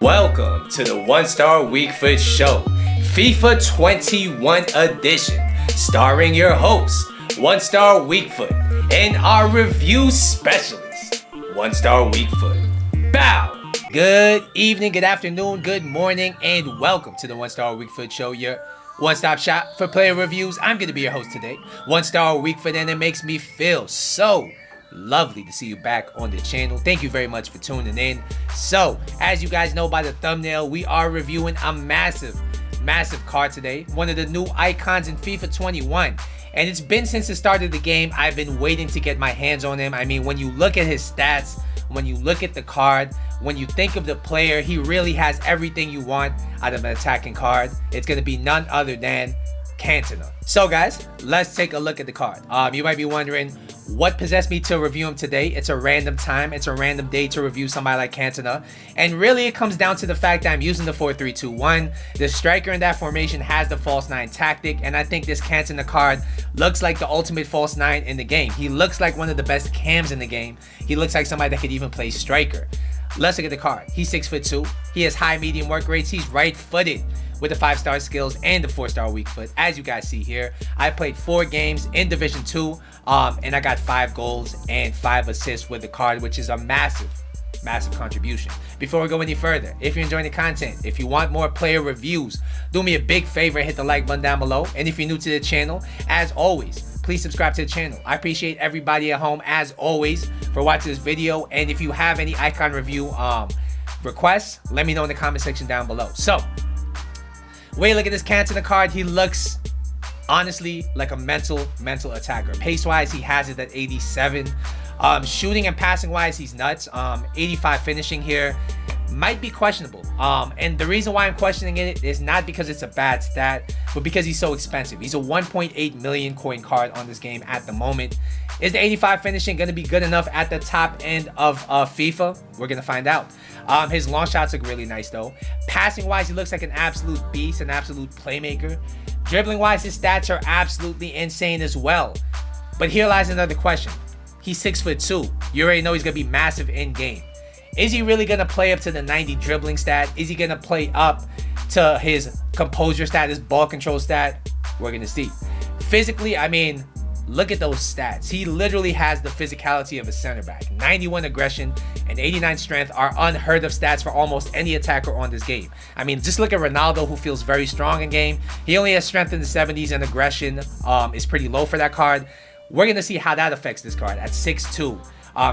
Welcome to the One Star Weak Foot Show, FIFA 21 edition, starring your host, One Star Weak Foot, and our review specialist, One Star Weak Foot. Bow! Good evening, good afternoon, good morning, and welcome to the One Star Weak Foot Show, your one-stop shop for player reviews. I'm going to be your host today, One Star Weak Foot, and it makes me feel so lovely to see you back on the channel. Thank you very much for tuning in. So, as you guys know by the thumbnail, we are reviewing a massive card today. One of the new icons in FIFA 21. And it's been since the start of the game. I've been waiting to get my hands on him. I mean, when you look at his stats, when you look at the card, when you think of the player, he really has everything you want out of an attacking card. It's going to be none other than Cantona. So guys, let's take a look at the card. You might be wondering what possessed me to review him today. It's a random time, it's a random day to review somebody like Cantona, and really it comes down to the fact that I'm using the 4-3-2-1. The striker in that formation has the false 9 tactic, and I think this Cantona card looks like the ultimate false 9 in the game. He looks like one of the best cams in the game. He looks like somebody that could even play striker. Let's look at the card. He's 6'2". He has high medium work rates. He's right-footed with the 5-star skills and the 4-star weak foot. As you guys see here, I played 4 games in Division 2, and I got 5 goals and 5 assists with the card, which is a massive contribution. Before we go any further, if you're enjoying the content, if you want more player reviews, do me a big favor, hit the like button down below. And if you're new to the channel, as always, please subscribe to the channel. I appreciate everybody at home, as always, for watching this video. And if you have any icon review requests, let me know in the comment section down below. So, way look at this Cantona card, he looks honestly like a mental attacker. Pace-wise, he has it at 87. Shooting and passing-wise, he's nuts. 85 finishing here might be questionable. And the reason why I'm questioning it is not because it's a bad stat, but because he's so expensive. He's a 1.8 million coin card on this game at the moment. Is the 85 finishing going to be good enough at the top end of FIFA? We're going to find out. His long shots look really nice though. Passing-wise, he looks like an absolute beast, an absolute playmaker. Dribbling-wise, his stats are absolutely insane as well. But here lies another question. He's 6'2". You already know he's going to be massive in-game. Is he really going to play up to the 90 dribbling stat? Is he going to play up to his composure stat, his ball control stat? We're going to see. Physically, I mean, look at those stats. He literally has the physicality of a center back. 91 aggression and 89 strength are unheard of stats for almost any attacker on this game. I mean, just look at Ronaldo, who feels very strong in game. He only has strength in the 70s, and aggression is pretty low for that card. We're going to see how that affects this card at 6'2".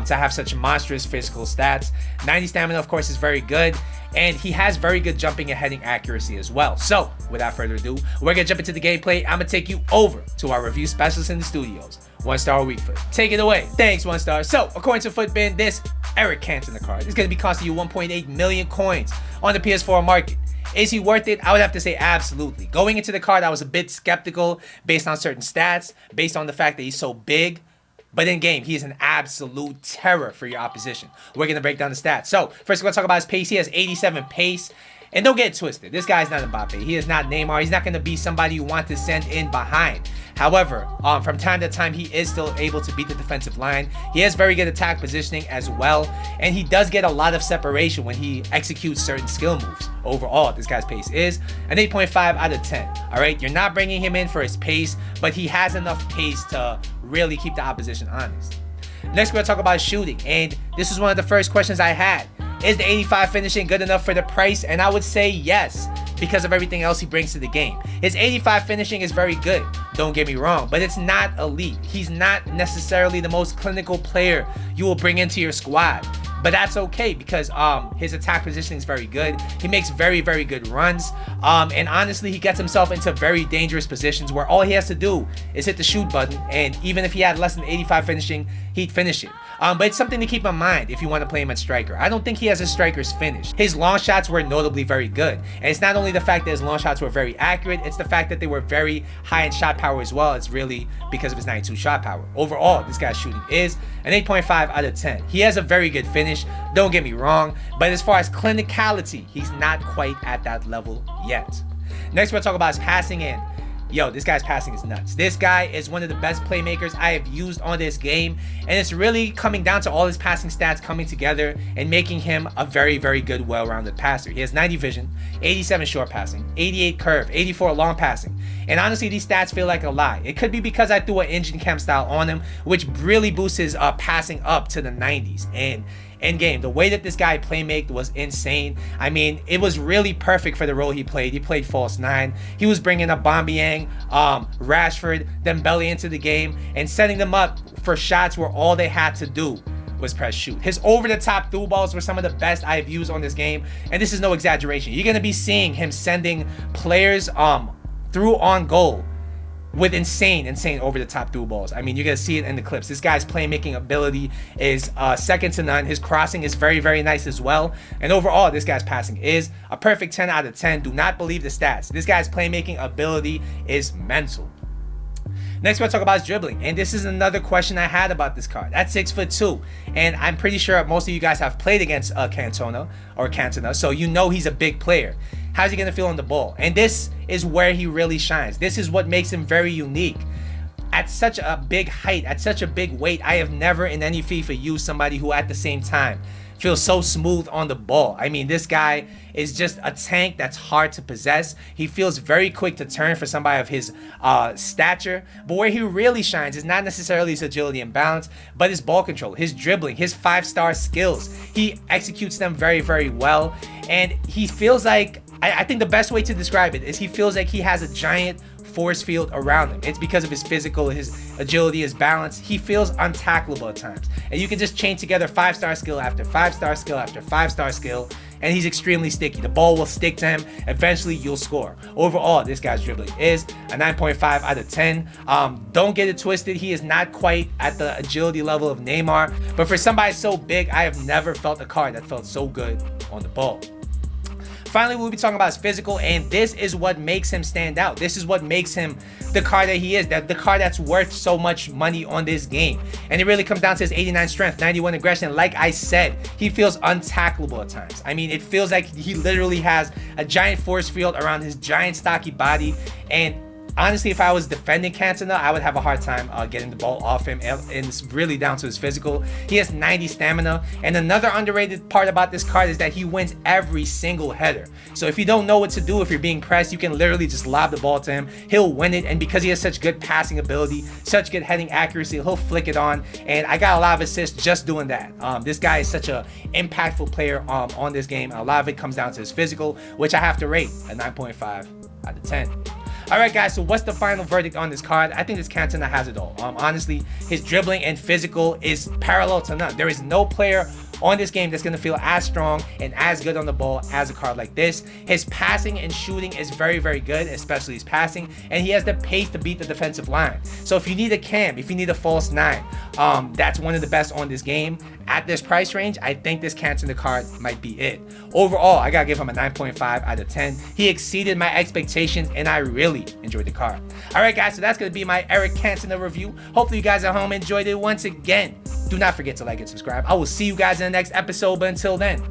To have such monstrous physical stats. 90 stamina, of course, is very good, and he has very good jumping and heading accuracy as well. So, without further ado, we're gonna jump into the gameplay. I'm gonna take you over to our review specialist in the studios, One Star Weak Foot. Take it away. Thanks, One Star. So, according to Footbin, this Eric Cantona card is gonna be costing you 1.8 million coins on the PS4 market. Is he worth it? I would have to say absolutely. Going into the card, I was a bit skeptical based on certain stats, based on the fact that he's so big. But in game, he is an absolute terror for your opposition. We're going to break down the stats. So, first we're going to talk about his pace. He has 87 pace. And don't get it twisted. This guy's not Mbappe. He is not Neymar. He's not going to be somebody you want to send in behind. However, from time to time, he is still able to beat the defensive line. He has very good attack positioning as well. And he does get a lot of separation when he executes certain skill moves. Overall, this guy's pace is an 8.5 out of 10. All right, you're not bringing him in for his pace, but he has enough pace to really keep the opposition honest. Next, we're going to talk about shooting. And this is one of the first questions I had. Is the 85 finishing good enough for the price? And I would say yes, because of everything else he brings to the game. His 85 finishing is very good, don't get me wrong, but it's not elite. He's not necessarily the most clinical player you will bring into your squad. But that's okay, because his attack positioning is very good. He makes very good runs. And honestly, he gets himself into very dangerous positions where all he has to do is hit the shoot button. And even if he had less than 85 finishing, he'd finish it. But it's something to keep in mind if you want to play him at striker. I don't think he has a striker's finish. His long shots were notably very good. And it's not only the fact that his long shots were very accurate, it's the fact that they were very high in shot power as well. It's really because of his 92 shot power. Overall, this guy's shooting is an 8.5 out of 10. He has a very good finish, don't get me wrong, but as far as clinicality, he's not quite at that level yet. Next, we'll talk about his passing, and yo, this guy's passing is nuts. This guy is one of the best playmakers I have used on this game, and it's really coming down to all his passing stats coming together and making him a very, very good, well-rounded passer. He has 90 vision, 87 short passing, 88 curve, 84 long passing, and honestly, these stats feel like a lie. It could be because I threw an engine cam style on him, which really boosts his passing up to the 90s, and in game, the way that this guy playmaked was insane. I mean, it was really perfect for the role he played. He played false nine. He was bringing up Aubameyang, Rashford, Dembele into the game and setting them up for shots where all they had to do was press shoot. His over-the-top through balls were some of the best I've used on this game, and this is no exaggeration. You're gonna be seeing him sending players through on goal with insane over-the-top through balls. I mean, you're going to see it in the clips. This guy's playmaking ability is second to none. His crossing is very, very nice as well. And overall, this guy's passing is a perfect 10 out of 10. Do not believe the stats. This guy's playmaking ability is mental. Next, we'll talk about his dribbling, and this is another question I had about this card. At 6'2", and I'm pretty sure most of you guys have played against Cantona, so you know he's a big player. How's he gonna feel on the ball? And this is where he really shines. This is what makes him very unique. At such a big height, at such a big weight, I have never in any FIFA used somebody who at the same time feels so smooth on the ball. I mean, this guy is just a tank that's hard to possess. He feels very quick to turn for somebody of his stature. But where he really shines is not necessarily his agility and balance, but his ball control, his dribbling, his 5-star skills. He executes them very, very well. And he feels like, I think the best way to describe it is he feels like he has a giant force field around him. It's because of his physical, his agility, his balance. He feels untackleable at times. And you can just chain together 5-star skill after 5-star skill after 5-star skill, and he's extremely sticky. The ball will stick to him. Eventually, you'll score. Overall, this guy's dribbling is a 9.5 out of 10. Don't get it twisted. He is not quite at the agility level of Neymar, but for somebody so big, I have never felt a card that felt so good on the ball. Finally, we'll be talking about his physical, and this is what makes him stand out. This is what makes him the card that he is, the card that's worth so much money on this game. And it really comes down to his 89 strength, 91 aggression. Like I said, he feels untackleable at times. I mean, it feels like he literally has a giant force field around his giant stocky body, and honestly, if I was defending Cantona, I would have a hard time getting the ball off him, and it's really down to his physical. He has 90 stamina, and another underrated part about this card is that he wins every single header. So if you don't know what to do, if you're being pressed, you can literally just lob the ball to him. He'll win it, and because he has such good passing ability, such good heading accuracy, he'll flick it on, and I got a lot of assists just doing that. This guy is such an impactful player on this game. A lot of it comes down to his physical, which I have to rate a 9.5 out of 10. Alright guys, so what's the final verdict on this card? I think this Cantona has it all. Honestly, his dribbling and physical is parallel to none. There is no player on this game that's going to feel as strong and as good on the ball as a card like this. His passing and shooting is very, very good, especially his passing, and he has the pace to beat the defensive line. So if you need a cam, if you need a false nine, that's one of the best on this game. At this price range, I think this Cantona card might be it. Overall, I gotta give him a 9.5 out of 10. He exceeded my expectations, and I really enjoyed the card. Alright guys, so that's gonna be my Eric Cantona review. Hopefully you guys at home enjoyed it. Once again, do not forget to like and subscribe. I will see you guys in the next episode, but until then,